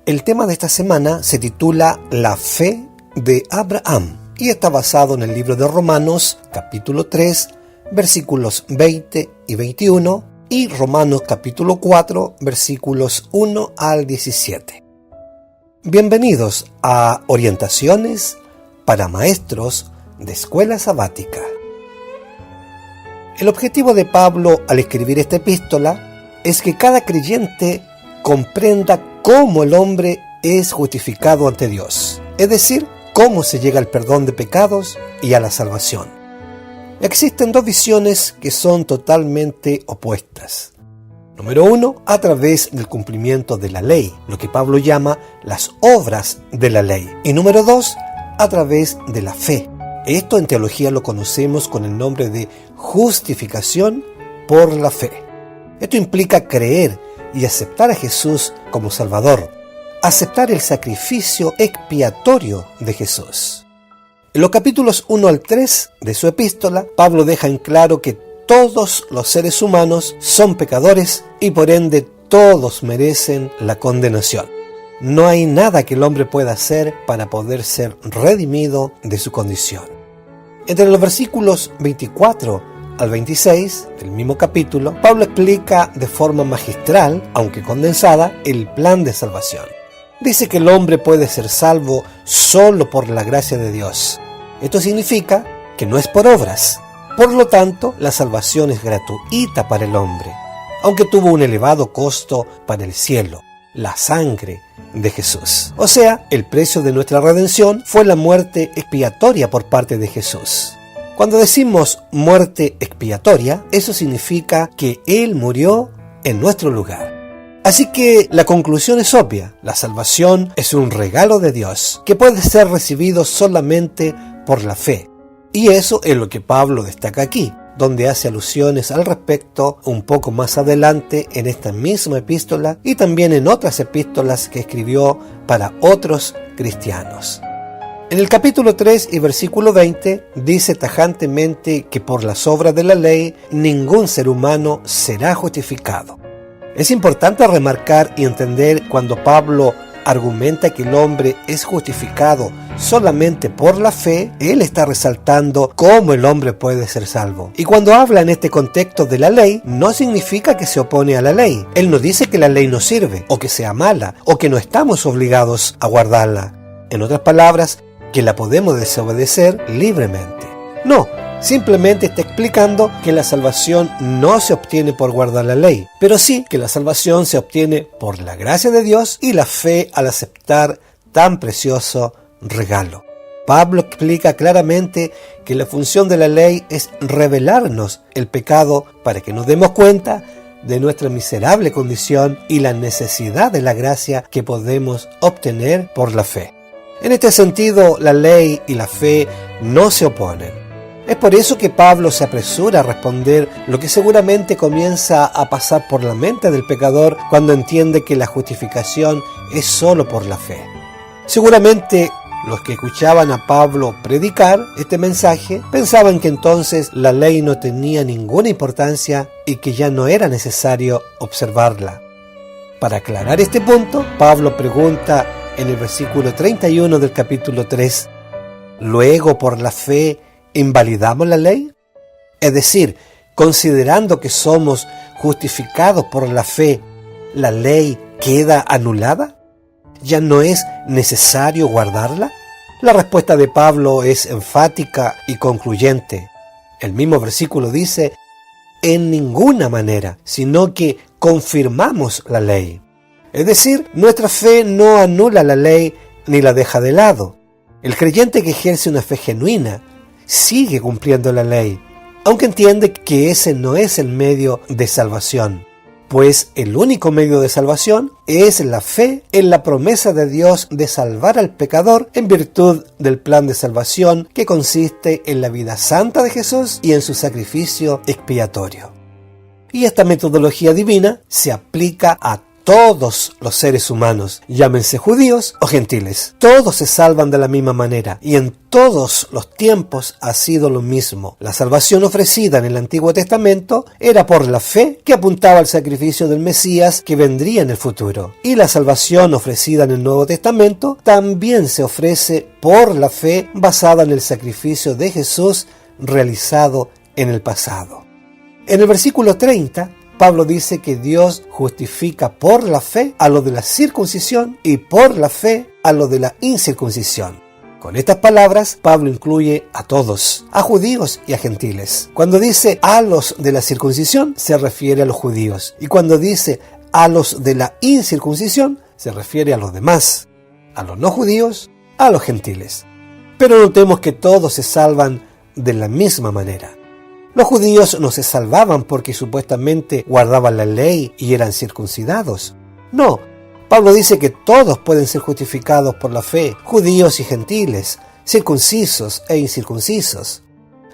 El tema de esta semana se titula La fe de Abraham y está basado en el libro de Romanos, capítulo 3, versículos 20 y 21 y Romanos capítulo 4, versículos 1 al 17. Bienvenidos a Orientaciones para Maestros de Escuela Sabática. El objetivo de Pablo al escribir esta epístola es que cada creyente comprenda cómo el hombre es justificado ante Dios, es decir, cómo se llega al perdón de pecados y a la salvación. Existen dos visiones que son totalmente opuestas. Número 1, a través del cumplimiento de la ley, lo que Pablo llama las obras de la ley. Y número 2, a través de la fe. Esto en teología lo conocemos con el nombre de justificación por la fe. Esto implica creer y aceptar a Jesús como Salvador, aceptar el sacrificio expiatorio de Jesús. En los capítulos 1 al 3 de su epístola, Pablo deja en claro que todos los seres humanos son pecadores y por ende todos merecen la condenación. No hay nada que el hombre pueda hacer para poder ser redimido de su condición. Entre los versículos 24 al 26 del mismo capítulo, Pablo explica de forma magistral, aunque condensada, el plan de salvación. Dice que el hombre puede ser salvo solo por la gracia de Dios. Esto significa que no es por obras. Por lo tanto, la salvación es gratuita para el hombre, aunque tuvo un elevado costo para el cielo, la sangre de Jesús. O sea, el precio de nuestra redención fue la muerte expiatoria por parte de Jesús. Cuando decimos muerte expiatoria, eso significa que Él murió en nuestro lugar. Así que la conclusión es obvia: la salvación es un regalo de Dios que puede ser recibido solamente por la fe. Y eso es lo que Pablo destaca aquí, donde hace alusiones al respecto un poco más adelante en esta misma epístola y también en otras epístolas que escribió para otros cristianos. En el capítulo 3 y versículo 20 dice tajantemente que por las obras de la ley ningún ser humano será justificado. Es importante remarcar y entender cuando Pablo argumenta que el hombre es justificado solamente por la fe, él está resaltando cómo el hombre puede ser salvo. Y cuando habla en este contexto de la ley, no significa que se opone a la ley. Él no dice que la ley no sirve, o que sea mala, o que no estamos obligados a guardarla. En otras palabras, que la podemos desobedecer libremente. No, simplemente está explicando que la salvación no se obtiene por guardar la ley, pero sí que la salvación se obtiene por la gracia de Dios y la fe al aceptar tan precioso regalo. Pablo explica claramente que la función de la ley es revelarnos el pecado para que nos demos cuenta de nuestra miserable condición y la necesidad de la gracia que podemos obtener por la fe. En este sentido, la ley y la fe no se oponen. Es por eso que Pablo se apresura a responder lo que seguramente comienza a pasar por la mente del pecador cuando entiende que la justificación es solo por la fe. Seguramente los que escuchaban a Pablo predicar este mensaje pensaban que entonces la ley no tenía ninguna importancia y que ya no era necesario observarla. Para aclarar este punto, Pablo pregunta en el versículo 31 del capítulo 3, ¿luego por la fe invalidamos la ley? Es decir, considerando que somos justificados por la fe, ¿la ley queda anulada? ¿Ya no es necesario guardarla? La respuesta de Pablo es enfática y concluyente. El mismo versículo dice, en ninguna manera, sino que confirmamos la ley. Es decir, nuestra fe no anula la ley ni la deja de lado. El creyente que ejerce una fe genuina sigue cumpliendo la ley, aunque entiende que ese no es el medio de salvación, pues el único medio de salvación es la fe en la promesa de Dios de salvar al pecador en virtud del plan de salvación que consiste en la vida santa de Jesús y en su sacrificio expiatorio. Y esta metodología divina se aplica a todos los seres humanos, llámense judíos o gentiles. Todos se salvan de la misma manera y en todos los tiempos ha sido lo mismo. La salvación ofrecida en el Antiguo Testamento era por la fe que apuntaba al sacrificio del Mesías que vendría en el futuro. Y la salvación ofrecida en el Nuevo Testamento también se ofrece por la fe basada en el sacrificio de Jesús realizado en el pasado. En el versículo 30, Pablo dice que Dios justifica por la fe a los de la circuncisión y por la fe a los de la incircuncisión. Con estas palabras, Pablo incluye a todos, a judíos y a gentiles. Cuando dice a los de la circuncisión, se refiere a los judíos. Y cuando dice a los de la incircuncisión, se refiere a los demás, a los no judíos, a los gentiles. Pero notemos que todos se salvan de la misma manera. Los judíos no se salvaban porque supuestamente guardaban la ley y eran circuncidados. No, Pablo dice que todos pueden ser justificados por la fe, judíos y gentiles, circuncisos e incircuncisos.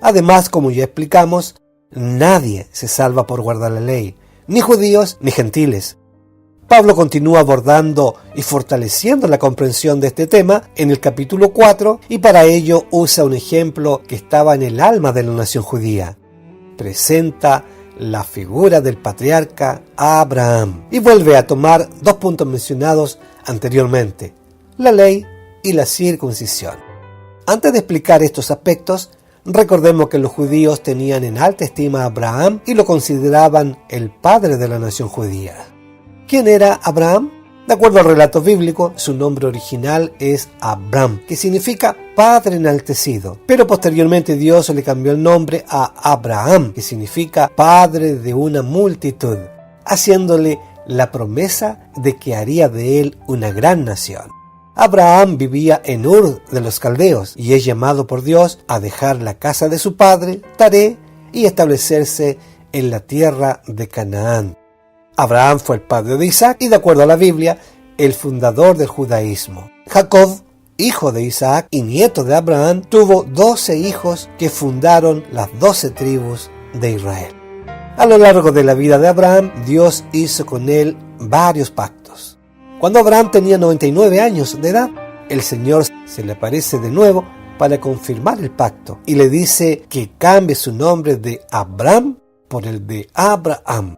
Además, como ya explicamos, nadie se salva por guardar la ley, ni judíos ni gentiles. Pablo continúa abordando y fortaleciendo la comprensión de este tema en el capítulo 4 y para ello usa un ejemplo que estaba en el alma de la nación judía. Presenta la figura del patriarca Abraham y vuelve a tomar dos puntos mencionados anteriormente, la ley y la circuncisión. Antes de explicar estos aspectos, recordemos que los judíos tenían en alta estima a Abraham y lo consideraban el padre de la nación judía. ¿Quién era Abraham? De acuerdo al relato bíblico, su nombre original es Abram, que significa Padre enaltecido. Pero posteriormente Dios le cambió el nombre a Abraham, que significa Padre de una multitud, haciéndole la promesa de que haría de él una gran nación. Abraham vivía en Ur de los Caldeos y es llamado por Dios a dejar la casa de su padre, Taré, y establecerse en la tierra de Canaán. Abraham fue el padre de Isaac y, de acuerdo a la Biblia, el fundador del judaísmo. Jacob, hijo de Isaac y nieto de Abraham, tuvo 12 hijos que fundaron las 12 tribus de Israel. A lo largo de la vida de Abraham, Dios hizo con él varios pactos. Cuando Abraham tenía 99 años de edad, el Señor se le aparece de nuevo para confirmar el pacto y le dice que cambie su nombre de Abram por el de Abraham.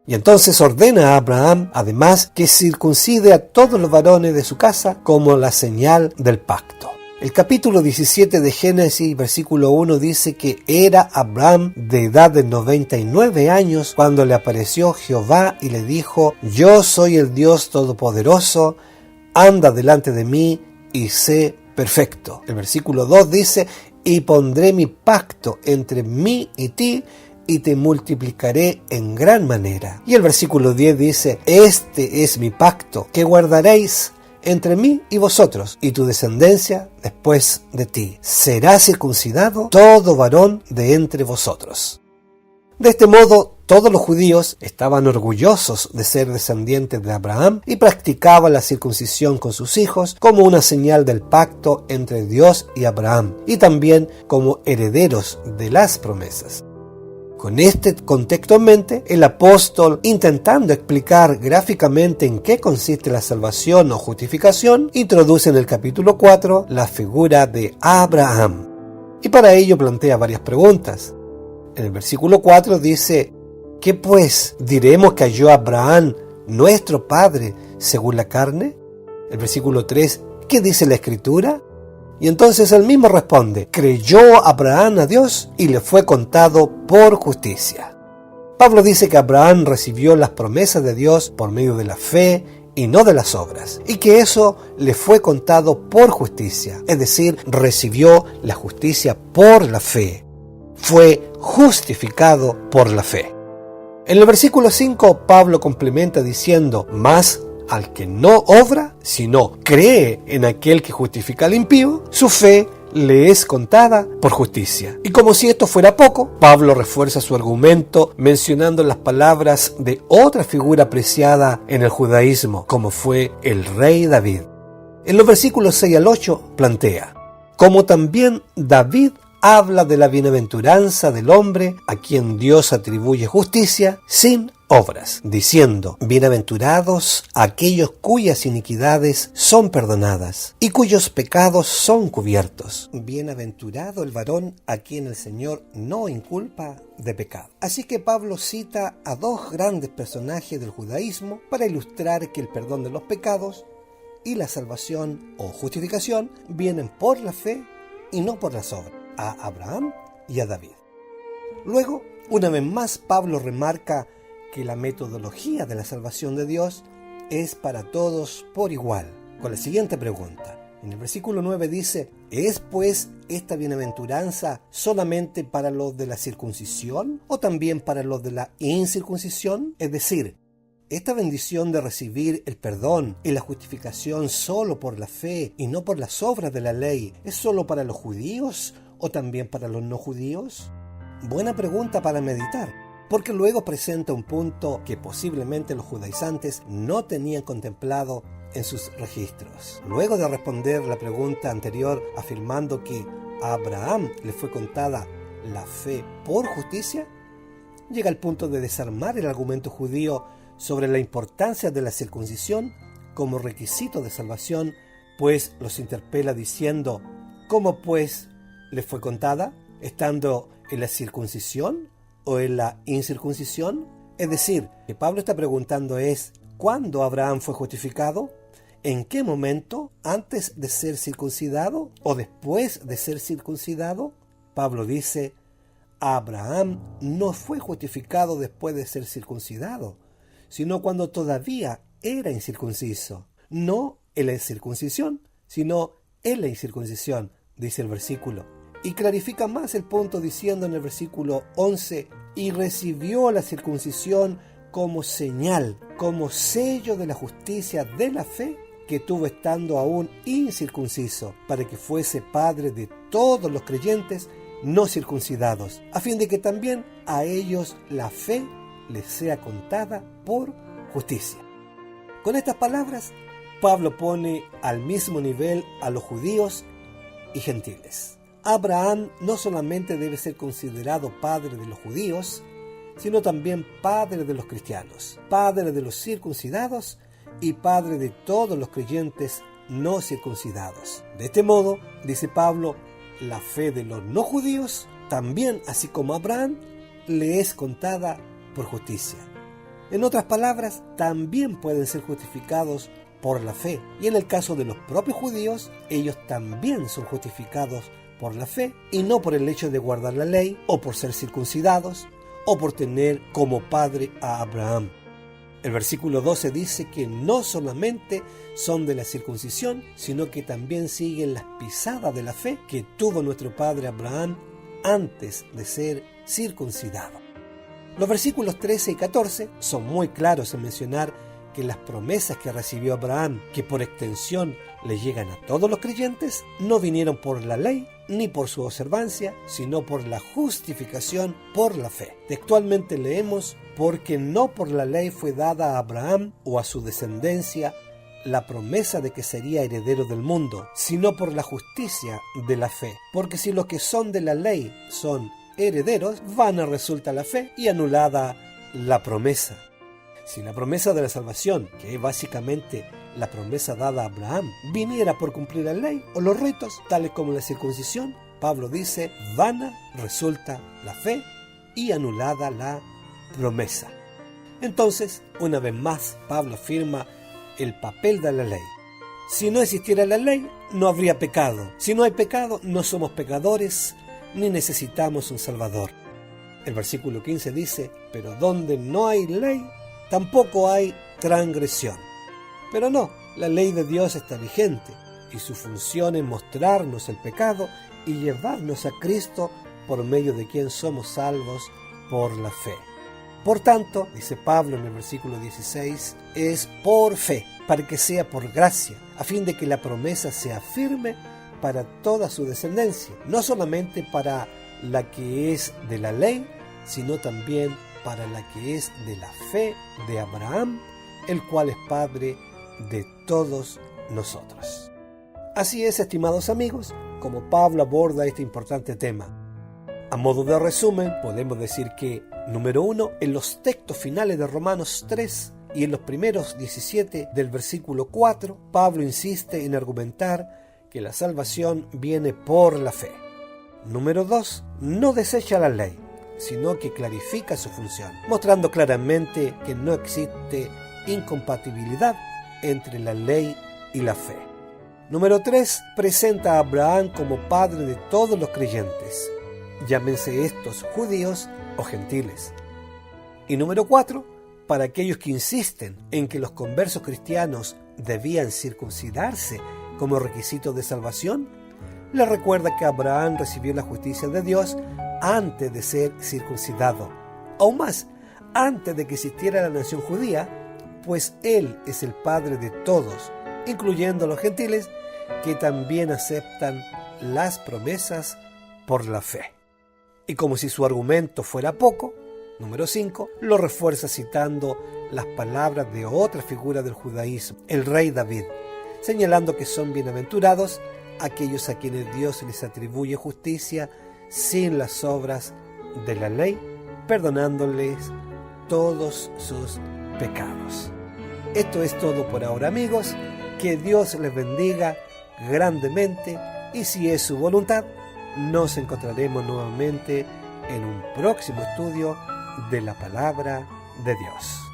Y entonces ordena a Abraham, además, que circuncide a todos los varones de su casa como la señal del pacto. El capítulo 17 de Génesis, versículo 1, dice que era Abraham de edad de 99 años cuando le apareció Jehová y le dijo: yo soy el Dios Todopoderoso, anda delante de mí y sé perfecto. El versículo 2 dice: y pondré mi pacto entre mí y ti, y te multiplicaré en gran manera. Y el versículo 10 dice: este es mi pacto que guardaréis entre mí y vosotros, y tu descendencia después de ti. Será circuncidado todo varón de entre vosotros. De este modo, todos los judíos estaban orgullosos de ser descendientes de Abraham y practicaban la circuncisión con sus hijos como una señal del pacto entre Dios y Abraham, y también como herederos de las promesas. Con este contexto en mente, el apóstol, intentando explicar gráficamente en qué consiste la salvación o justificación, introduce en el capítulo 4 la figura de Abraham. Y para ello plantea varias preguntas. En el versículo 4 dice: ¿qué pues diremos que halló Abraham, nuestro padre, según la carne? El versículo 3, ¿qué dice la Escritura? Y entonces él mismo responde: creyó Abraham a Dios y le fue contado por justicia. Pablo dice que Abraham recibió las promesas de Dios por medio de la fe y no de las obras, y que eso le fue contado por justicia, es decir, recibió la justicia por la fe. Fue justificado por la fe. En el versículo 5, Pablo complementa diciendo: mas al que no obra, sino cree en aquel que justifica al impío, su fe le es contada por justicia. Y como si esto fuera poco, Pablo refuerza su argumento mencionando las palabras de otra figura apreciada en el judaísmo, como fue el rey David. En los versículos 6 al 8 plantea: como también David habla de la bienaventuranza del hombre a quien Dios atribuye justicia sin obras, diciendo: bienaventurados aquellos cuyas iniquidades son perdonadas y cuyos pecados son cubiertos. Bienaventurado el varón a quien el Señor no inculpa de pecado. Así que Pablo cita a dos grandes personajes del judaísmo para ilustrar que el perdón de los pecados y la salvación o justificación vienen por la fe y no por las obras, a Abraham y a David. Luego, una vez más, Pablo remarca que la metodología de la salvación de Dios es para todos por igual, con la siguiente pregunta. En el versículo 9 dice: ¿es pues esta bienaventuranza solamente para los de la circuncisión o también para los de la incircuncisión? Es decir, ¿esta bendición de recibir el perdón y la justificación solo por la fe y no por las obras de la ley es solo para los judíos o también para los no judíos? Buena pregunta para meditar, porque luego presenta un punto que posiblemente los judaizantes no tenían contemplado en sus registros. Luego de responder la pregunta anterior afirmando que a Abraham le fue contada la fe por justicia, llega al punto de desarmar el argumento judío sobre la importancia de la circuncisión como requisito de salvación, pues los interpela diciendo: ¿cómo pues le fue contada? ¿Estando en la circuncisión o en la incircuncisión? Es decir, que Pablo está preguntando es: ¿cuándo Abraham fue justificado? ¿En qué momento? ¿Antes de ser circuncidado o después de ser circuncidado? Pablo dice: Abraham no fue justificado después de ser circuncidado, sino cuando todavía era incircunciso. No en la circuncisión, sino en la incircuncisión, dice el versículo. Y clarifica más el punto diciendo en el versículo 11: y recibió la circuncisión como señal, como sello de la justicia de la fe que tuvo estando aún incircunciso, para que fuese padre de todos los creyentes no circuncidados, a fin de que también a ellos la fe les sea contada por justicia. Con estas palabras, Pablo pone al mismo nivel a los judíos y gentiles. Abraham no solamente debe ser considerado padre de los judíos, sino también padre de los cristianos, padre de los circuncidados y padre de todos los creyentes no circuncidados. De este modo, dice Pablo, la fe de los no judíos también, así como Abraham, le es contada por justicia. En otras palabras, también pueden ser justificados por la fe. Y en el caso de los propios judíos, ellos también son justificados por la fe y no por el hecho de guardar la ley o por ser circuncidados o por tener como padre a Abraham. El versículo 12 dice que no solamente son de la circuncisión, sino que también siguen las pisadas de la fe que tuvo nuestro padre Abraham antes de ser circuncidado. Los versículos 13 y 14 son muy claros en mencionar que las promesas que recibió Abraham, que por extensión le llegan a todos los creyentes, no vinieron por la ley ni por su observancia, sino por la justificación por la fe. Textualmente leemos: porque no por la ley fue dada a Abraham o a su descendencia la promesa de que sería heredero del mundo, sino por la justicia de la fe. Porque si los que son de la ley son herederos, vana resulta la fe y anulada la promesa. Si la promesa de la salvación, que es básicamente la promesa dada a Abraham, viniera por cumplir la ley o los ritos, tales como la circuncisión, Pablo dice: vana resulta la fe y anulada la promesa. Entonces, una vez más, Pablo afirma el papel de la ley. Si no existiera la ley, no habría pecado. Si no hay pecado, no somos pecadores, ni necesitamos un Salvador. El versículo 15 dice: pero donde no hay ley, tampoco hay transgresión. Pero no, la ley de Dios está vigente, y su función es mostrarnos el pecado y llevarnos a Cristo, por medio de quien somos salvos por la fe. Por tanto, dice Pablo en el versículo 16, es por fe, para que sea por gracia, a fin de que la promesa sea firme para toda su descendencia, no solamente para la que es de la ley, sino también para la que es de la fe de Abraham, el cual es Padre de todos nosotros. Así es, estimados amigos, como Pablo aborda este importante tema. A modo de resumen, podemos decir que, número 1, en los textos finales de Romanos 3 y en los primeros 17 del versículo 4, Pablo insiste en argumentar que la salvación viene por la fe. Número 2, no desecha la ley, sino que clarifica su función, mostrando claramente que no existe incompatibilidad entre la ley y la fe. Número 3, presenta a Abraham como padre de todos los creyentes, llámense estos judíos o gentiles. Y número 4, para aquellos que insisten en que los conversos cristianos debían circuncidarse como requisito de salvación, les recuerda que Abraham recibió la justicia de Dios antes de ser circuncidado, aún más, antes de que existiera la nación judía, pues Él es el Padre de todos, incluyendo a los gentiles que también aceptan las promesas por la fe. Y como si su argumento fuera poco, número 5, lo refuerza citando las palabras de otra figura del judaísmo, el rey David, señalando que son bienaventurados aquellos a quienes Dios les atribuye justicia sin las obras de la ley, perdonándoles todos sus pecados. Esto es todo por ahora, amigos. Que Dios les bendiga grandemente y si es su voluntad, nos encontraremos nuevamente en un próximo estudio de la Palabra de Dios.